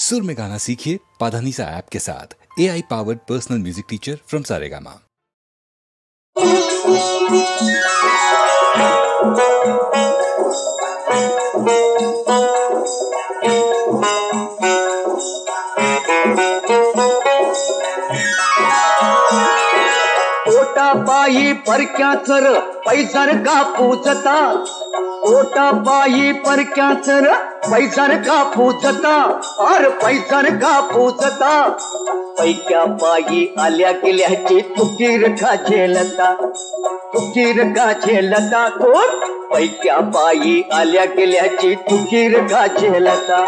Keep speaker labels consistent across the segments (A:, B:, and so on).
A: सुर में गाना सीखिए पाधानीसा ऐप के साथ। AI powered personal music teacher from Saregama.
B: पोटा पायी परक्या चर पैसर का पूजता, पोटा पायी परक्या चर पैसर का पूजता, और पैसर का पूजता। पैक्या पायी आल्या गेल्याची तुकीर का झेलता, तुकीर का झेलता कोण? पैक्या पायी आल्या गेल्याची तुकीर का झेलता।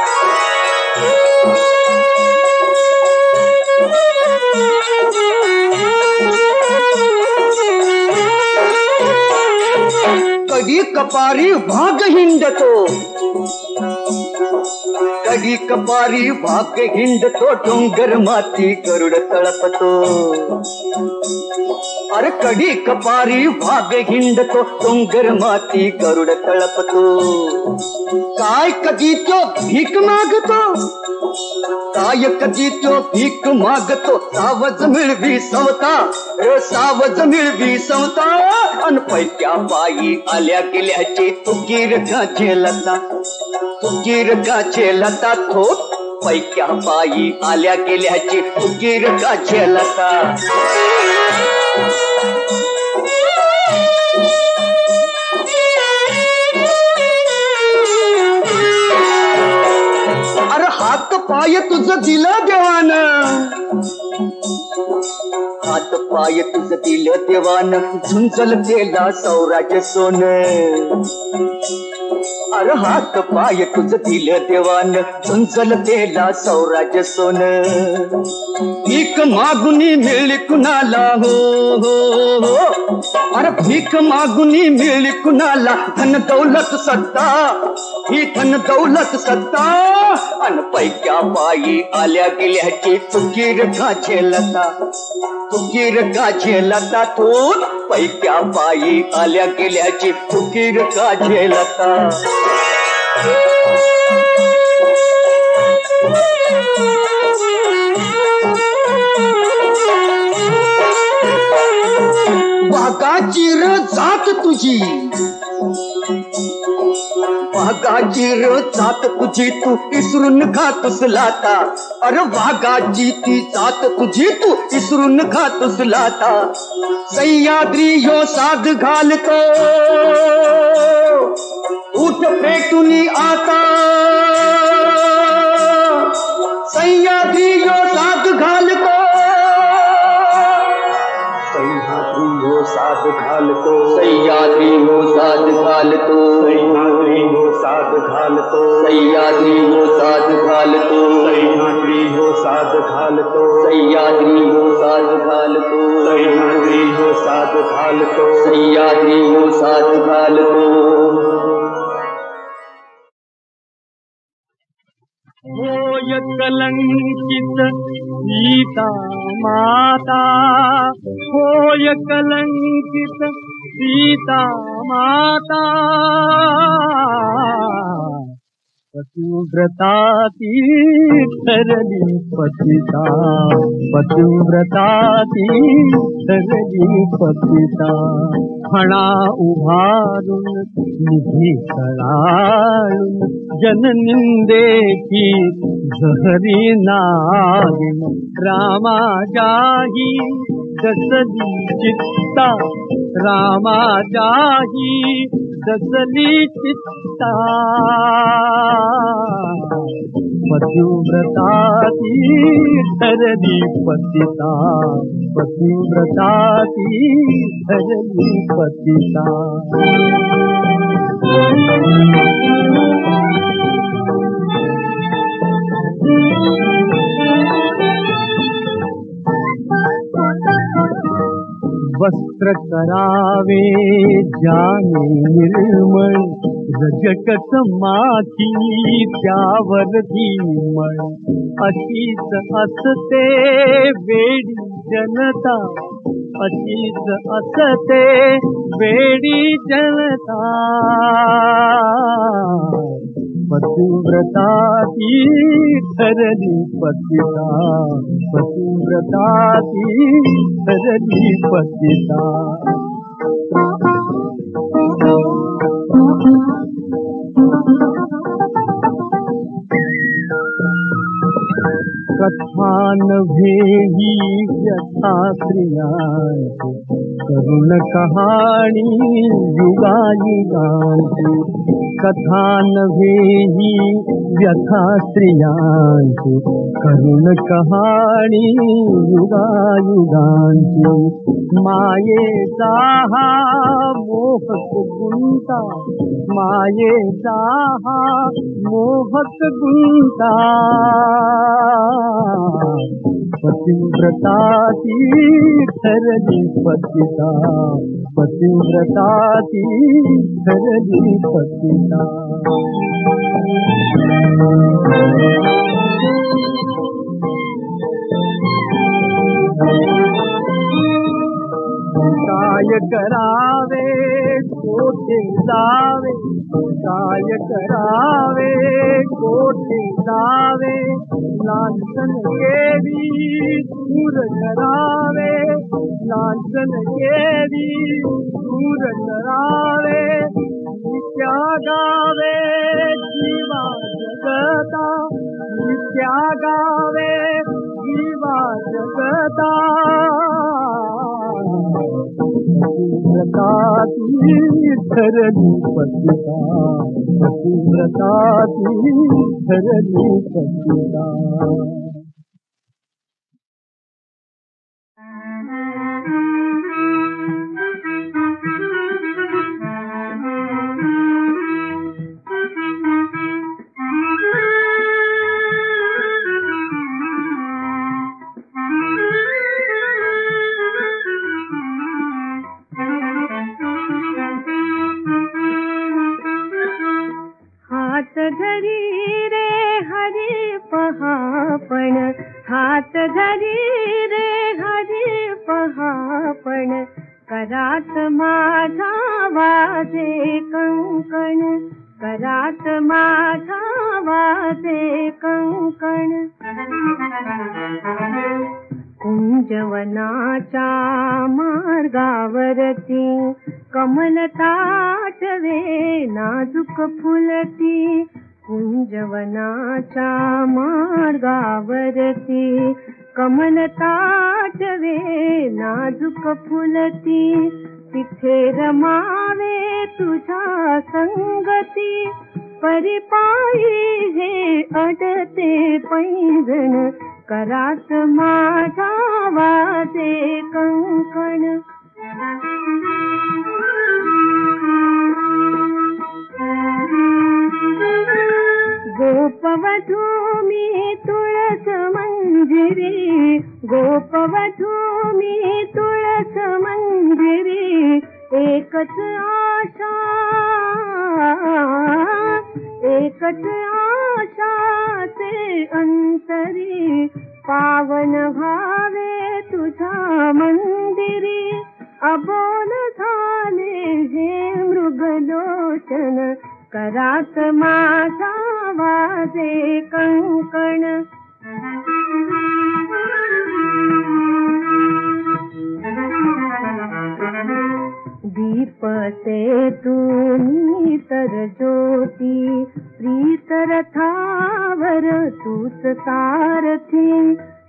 B: कधी कपारी भाग हिंडतो, कधी कपारी भाग हिंडतो, डोंगर माती गरुड तळपतो। अरे कधी कपारी भाग हिंडतो, डोंगर माती गरुड तळपतो। काय कधी तो भीक मागतो, काय कधी तो भीक मागतो, सावज मिळवी सवता, सावज मिळवी सवता। अन पैक्या पायी आल्या गेल्याची तुकीर का झेलता, तुकीर का झेलता थोट। पैक्या पायी आल्या गेल्याची तुकीर का झेलता। अरे हात पाय तुझं दिलं देवानं, हात पाय तुझं दिलं देवानं, झुंजल केला सौराज सोन। अरे हात पाय तुझं दिलं देवानं, झुंजल केला सौराज सोन। भीक मागुनी मिळली कुणाला हो हो हो, अरे भीक मागुनी मिळली कुणाला, धन दौलत सत्ता, ही धन दौलत सत्ता। अन पैक्या पायी आल्या गेल्याची तुकीर का झेलता, तुकीर का झेलता थोर। पैक्या पायी आल्या गेल्याची तुकीर का झेलता। वाघाची र जात तुझी, वाघाची र जात तुझी, तू इसरून खातोस लाता। अरे वाघाची ती जात तुझी, तू इसरून खातोस लाता। सह्याद्री यो साध घालतो, उठ पेटुनी आता। सह्याद्री यो साध घालतो, सह्याद्री यो साध घालतो, सह्याद्री यो साध घालतो, सह्याद्री यो साध घालतो, सह्याद्री यो साध घालतो, सह्याद्री यो साध घालतो, सह्याद्री यो साध घालतो, सह्याद्री यो साध घालतो, सह्याद्री यो साध घालतो। होय कलंकित सीता माता, होय कलंकित सीता माता। पतिव्रता ती ठरली पतिता, पतिव्रता ती ठरली पतिता। फणा उभारून निधी तळाळून, जननिंदेची झहरी नागिन। रामाजाही दसली चित्ता, रामाजाही दसली चित्ता। पतिव्रता ती ठरली पतिता, पतिव्रता ती ठरली पतिता। वस्त्र करावे जाने निर्मळ, रजकच माथी त्यावर धीमळ। अशीच असते वेडी जनता, अशीच असते वेडी जनता। पतिव्रता ती धरली पतिता पतिव्रता ती धरली पतिता कथा नव्हे ही व्यथा स्त्रियांची करुण कहाणी युगायुगांची कथा नव्हे ही व्यथा स्त्रियांची करुण कहाणी युगायुगांची मायेचा हा मोहक गुंता मायेचा हा मोहक गुंता पतिव्रता ती ठरली पतिता पतिव्रता ती ठरली पतिता काय करावे कोठे जावे काय करावे कोठे जावे लांछन केवी दूर करावे लांछन केवी दूर करावे नित्या गावे जीवा जगता नित्या गावे जीवा जगता पतिव्रता ती ठरली पतिता पतिव्रता ती ठरली पतिता
C: धरी रे हरी पहापण हात धरी रे हरी पहापण करात माझा वाजे कंकण करात माझा वाजे कंकण कुंजवनाच्या मार्गावरती कमल ताटवे नाजूक फुलती कुंजवनाच्या मार्गावरती कमल ताटवे नाजूक फुलती तिथे रमावे तुझ्या संगती परिपायी हे अडते पैंजण करात माझा वाजे कंकण गोपवधू मी तुळस मंजिरी गोपवधू मी तुळस मंजिरी एकच आशा ते अंतरी पावन भावे तुझ्या मंदिरी अबोल झाले हे मृगलोचन करात माझा वाजे कंकण दीप से तुम्ही तर ज्योती प्रीत रथावर तूच सारथी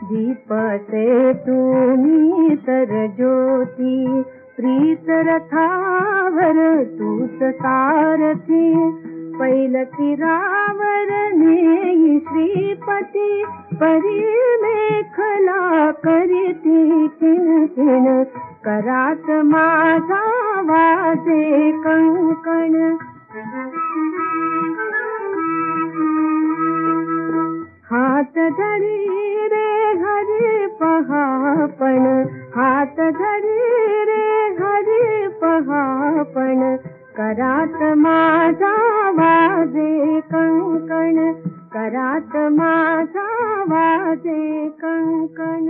C: दीप से तुम्ही तर ज्योती प्रीत रथावर तूच सारथी पैलतीरावर नेई श्रीपती परी मेखला करीती किणकिण करात माझा वाजे कंकण हात धरी रे हरी पहापण हात धरी रे हरी पहापण करात माझा वाजे कंकण करात माझा वाजे कंकण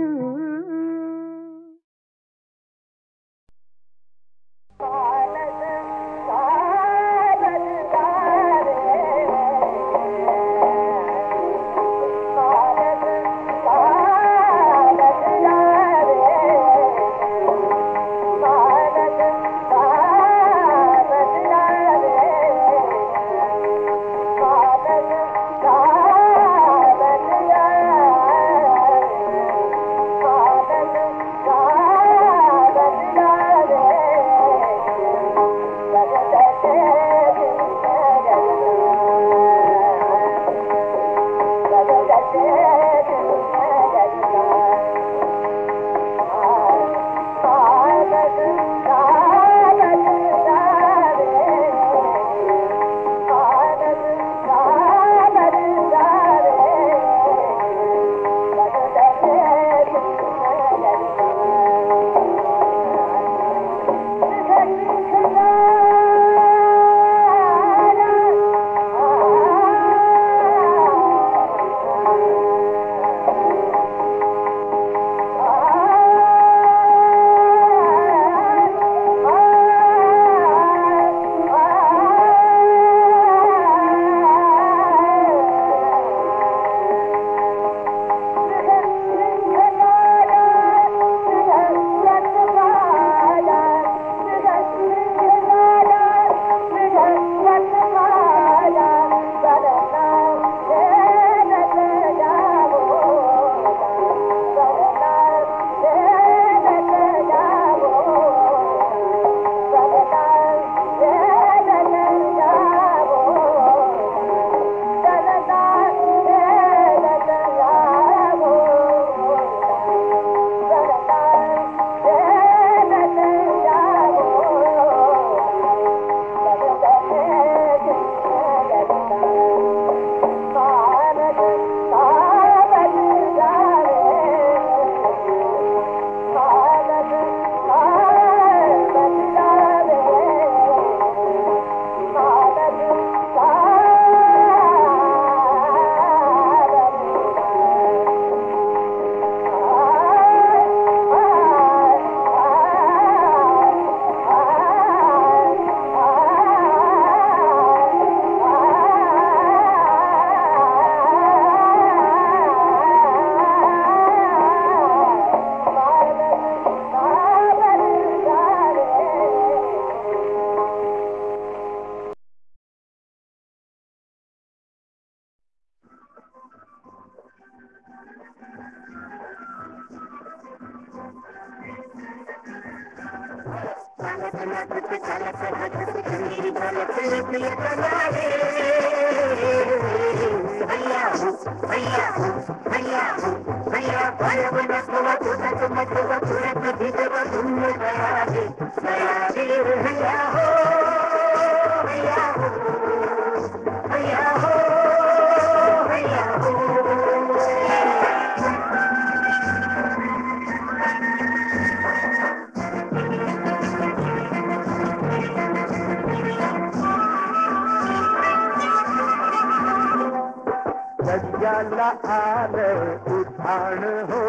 D: सज्जाला आलं उठाण हो,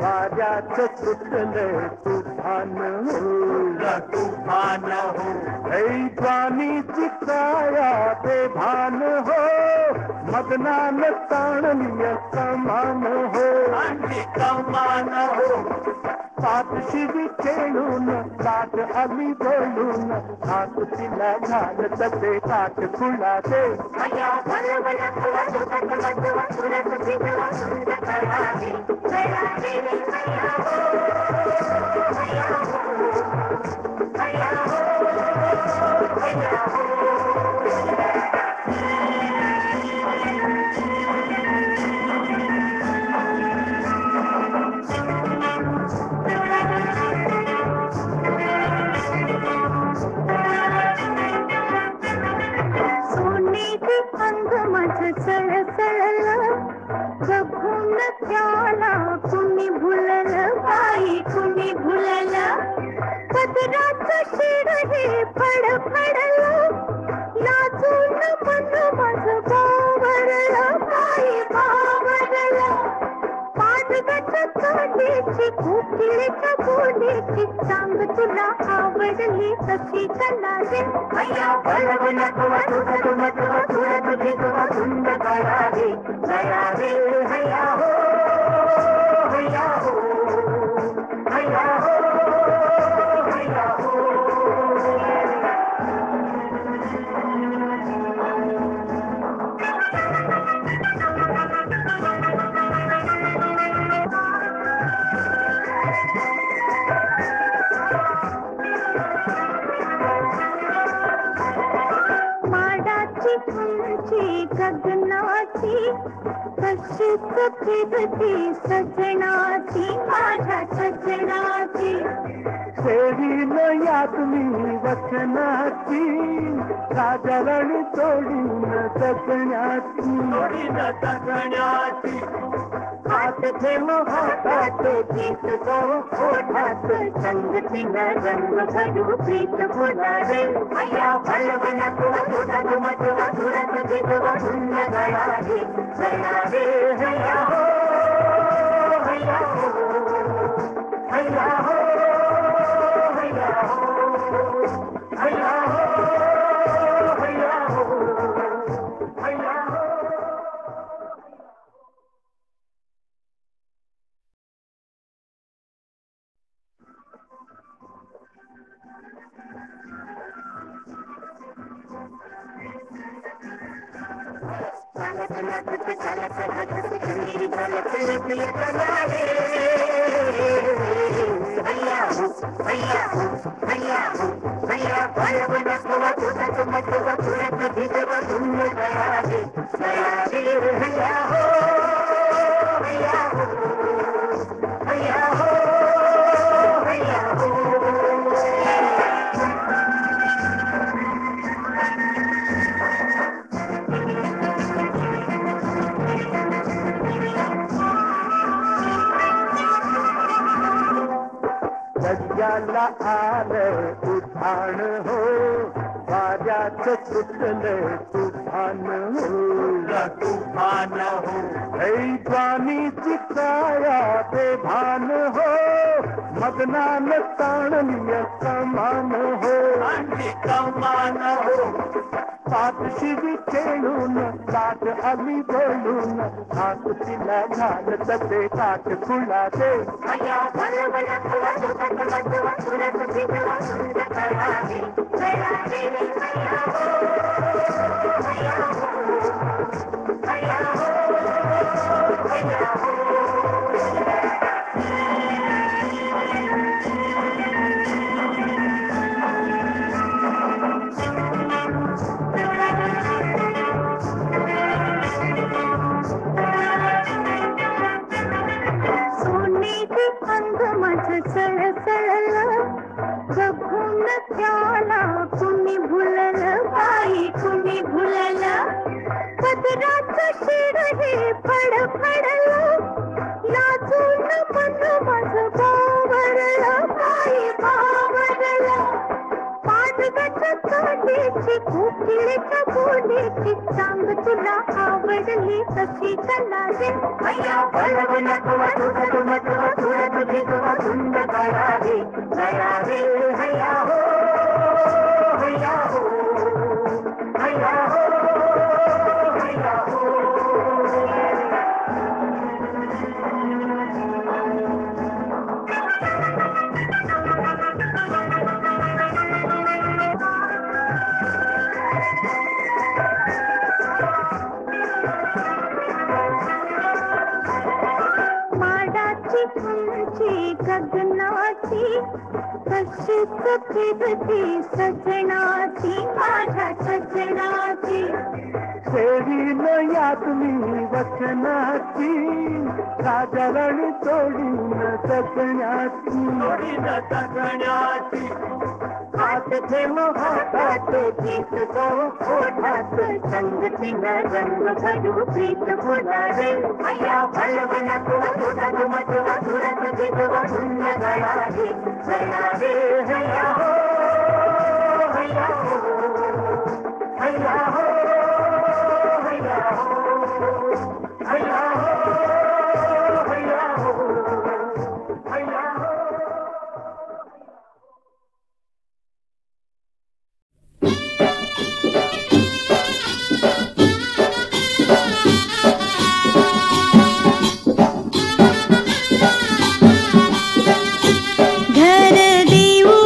D: वाऱ्यात सुटलं तुफान हो, तुफान हो, ऐवानीची काया बेभान हो, मदनान ताणलीय कमान हो, कमान हो, पाठशी खेळून लाट आली बोलून, हात तिला घाल तसे काठ खुळा दे,
C: बघून त्याला कुणी भुललं, बाई कुणी भुललं, पदराचं शिर हे फडफडलं, लाजून मन माझं बावरलं, बाई बावरलं, पाठगट काढीची कोकिळीच्या बोलीची सांग तुला आवडली कशी कला रे, अय्या बळव नको तुझं मटव तुला तुझी तुला धुंद कळा रे, गया रे हैया हो, हैया हो, हैया हो, हैया हो. माडाची उंची गगनाची कशी कशीच फिरती सजनाची माझ्या सजनाची
D: सेवीन यात मी वचनाची राजरण तोडीन जगण्याची हात ठेव हातात गीत गाऊ ओठात संगतीनं रंग भरू प्रीत फुलावे अया भलवना तुला तुला तुरत जिजवा सुंदर गळावे गळावे हया हो हया हो हया हो हया हो हया हो हया हो हया हो सज्जाला आलं उठाण हो वाऱ्याच सुटलं तुफान हो तुफान हो ऐवानीची काया बेभान हो मगनान ताणलीय कमान हो कमान हो पाठशिवी खेळून लाट आली बोलून हात तिला घाल तसे काठ खुला दे
C: बघून त्याला कुणी भुललं बाई कुणी भुललं पदराचं शिर हे फडफडलं लाजून मन माझं बावरलं बाई बावरलं पाडव्याच्या तोंडीची कोकिळेच्या बोलीची चांग तुला आवडली कशी कला रे अय्या बळवला तुला तुझा तुला तुला तुला तुझी तुला सुंद गळावे गळावे हया हो हया हो हया हो हया हो उंची गगनाची कशीच फिरती सजनाची माझ्या सजनाची
D: सेवीन यात मी वचनाची राजरण तोडीन जगण्याची हात ठेव हातात गीत गाऊ ओठात संगतीनं रंग भरू प्रीत फुलावे अया भलवना तुला तुला तुरत जिजवा सुंदर गळावे गळावे हया हो हया हो हया हो हया हो हया हो हया हो हया हो
C: घर देऊ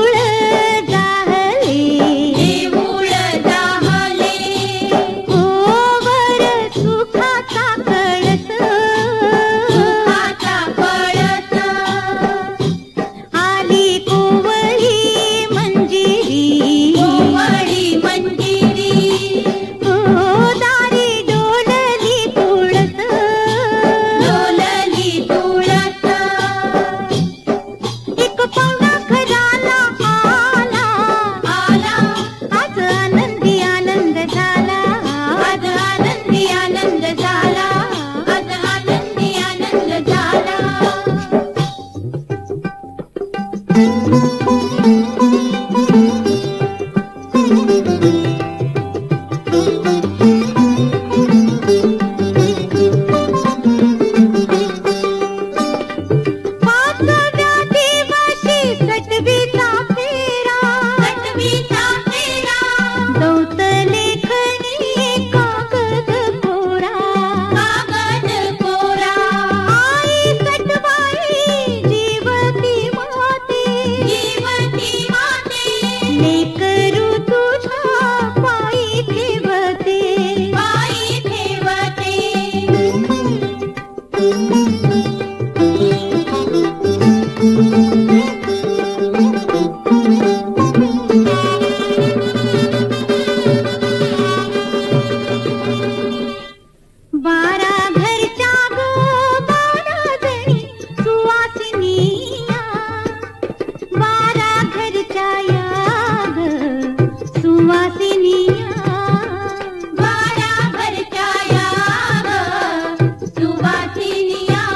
C: सुवासिनिया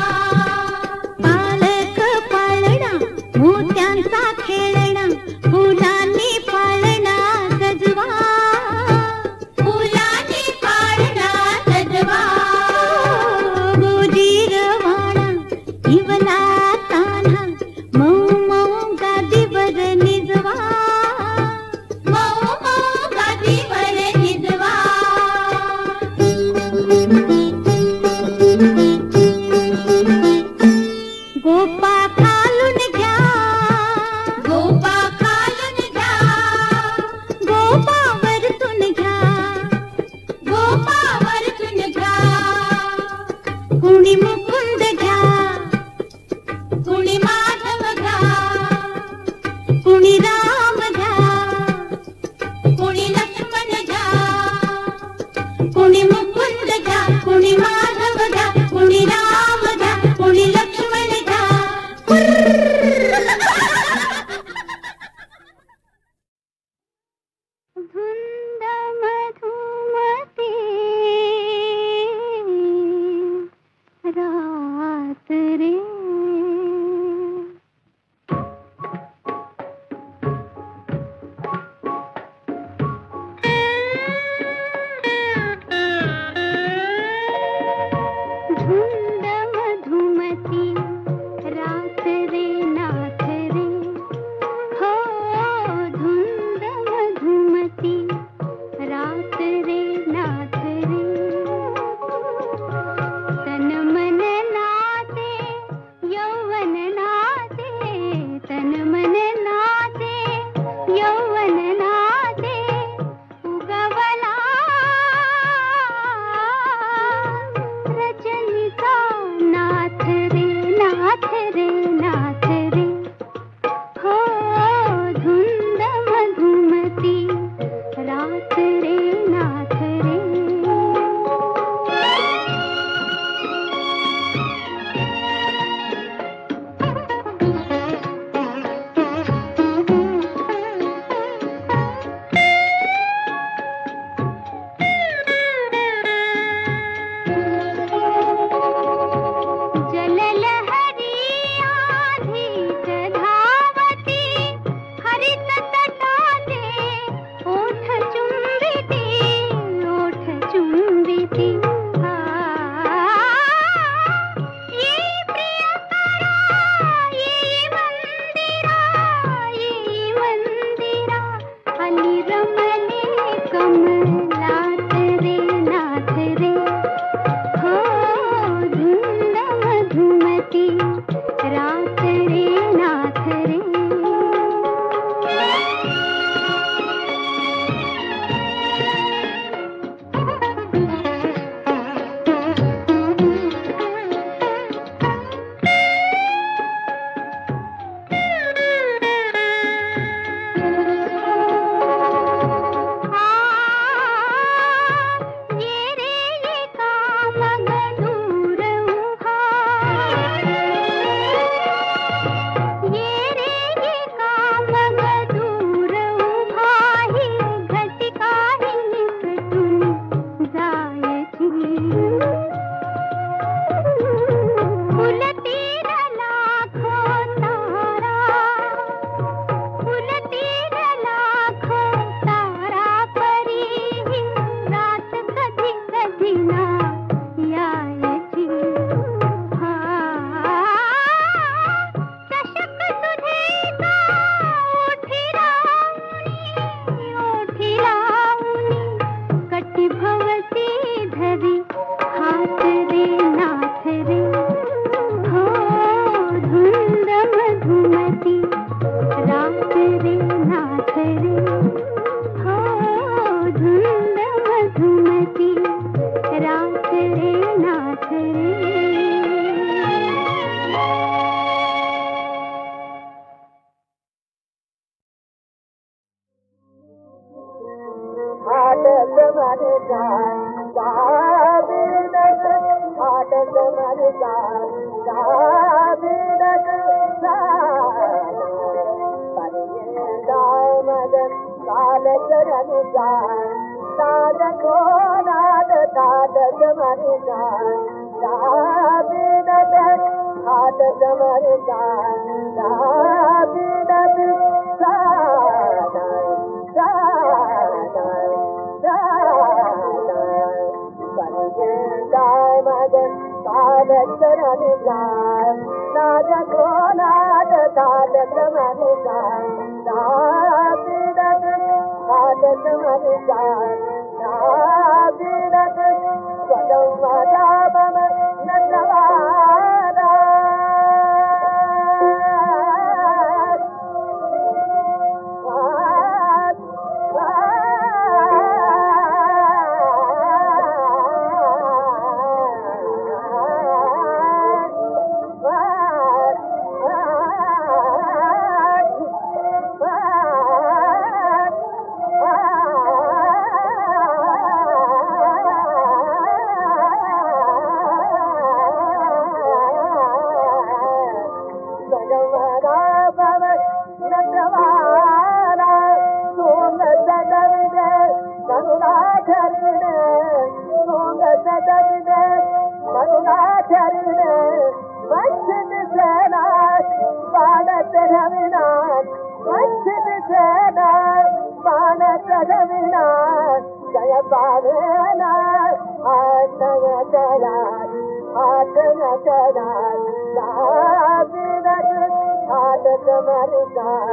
D: करणी जाय दाद को दाद दाद जमरी जाय दाद हाथ जमरी जाय दाद करणी जाय नाद को नाद दाद जमरी जाय दाद हाथ जमरी जाय दाद स्वदम दाबम नजवारा जय पावेना आतन चलार हाथ जमरी जाय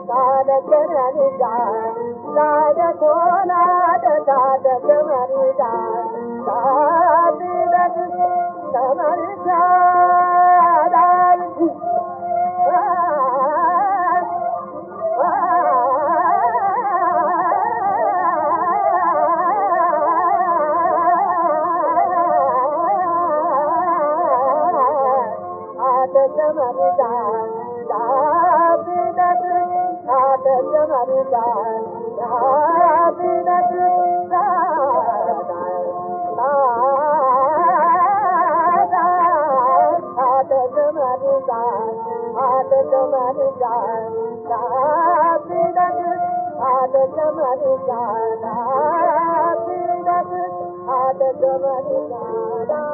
D: दाद करणी जाय दाद को नाद दाद जमरी जाय दाद जमरी जाय जमरी जाय हाथ जमरी जाय हाथ जमरी जाय हाथ जमरी जाय हाथ जमरी जाय हाथ जमरी जाय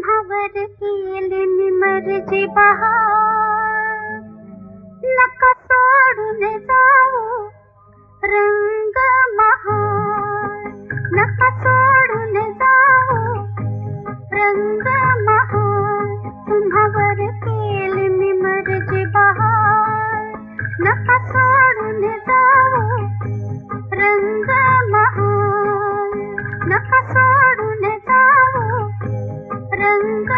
C: भवर केली मर्जी बहार नका सोडून जाऊ रंग महार नका सोडून जाऊ रंग महार तुम्हावर केली मर्जी बहार नका सोडून जाऊ रंग महार नका सोडून जाऊ रंग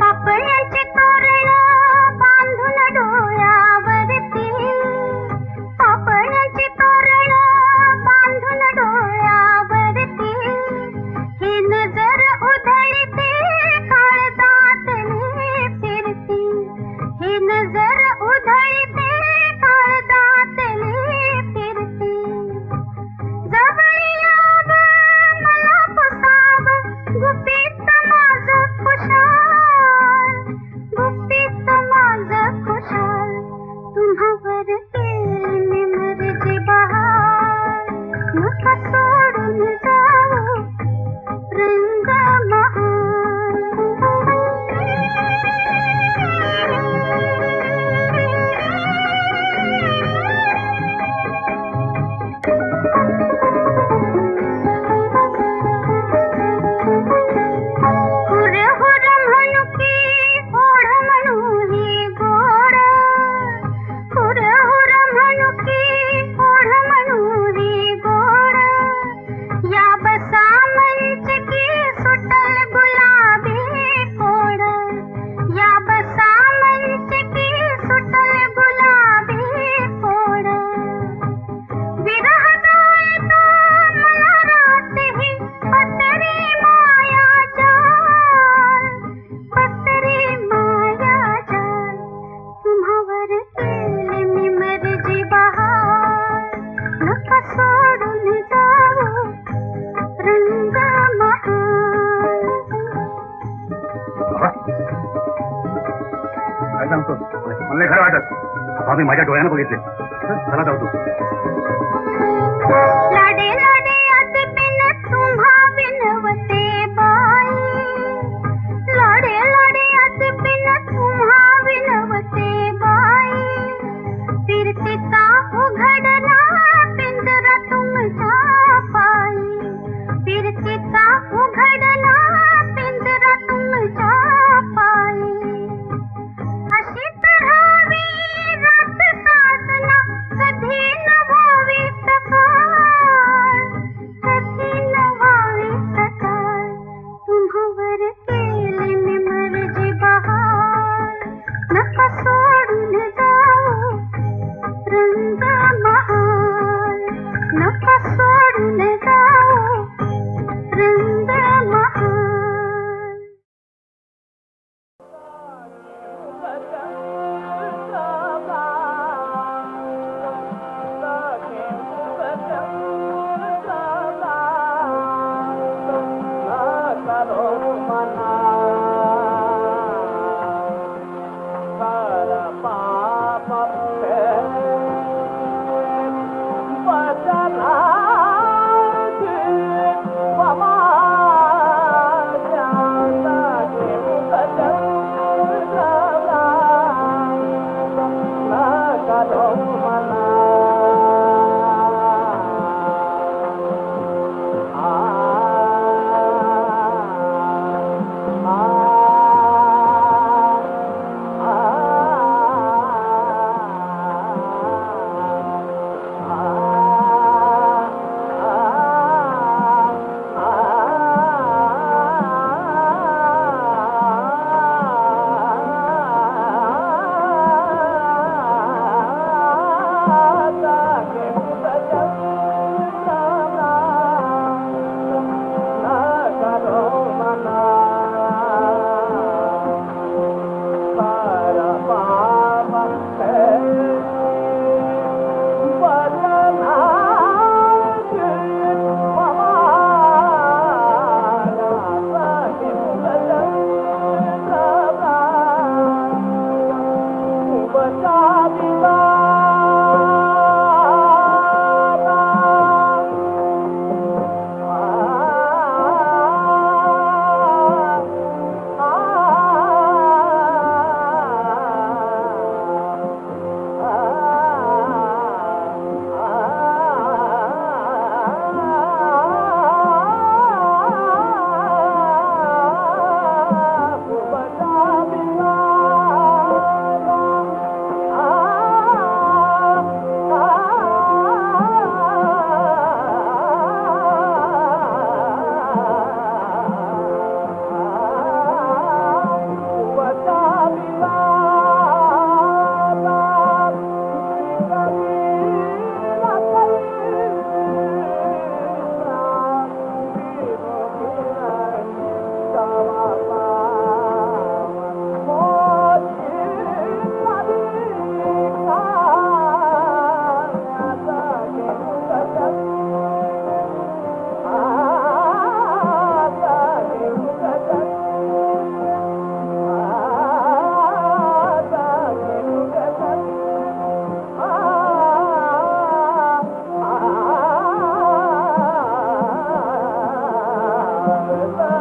C: पापळाचे तोरण
E: आम्ही माझ्या डोळ्यानं बघितले. चला जाऊ. तू
C: लाडे लाडे आते बिन तुम्हा विनवते बाई, लाडे लाडे आते बिन तुम्हा विनवते बाई, फिरतीचा उघडला पिंजरा तुमच्या पायी, फिरतीचा उघडला पिंजरा तुमच्या पायी, अशी तरावी रात साजना कधी न व्हावी सकाळ, कधी न व्हावी सकाळ, तुम्हावर केली मी मर्जी बहार, नका सोडून जाऊ रंग महाल, नका सोडून जाऊ रंग महाल.
D: Bye.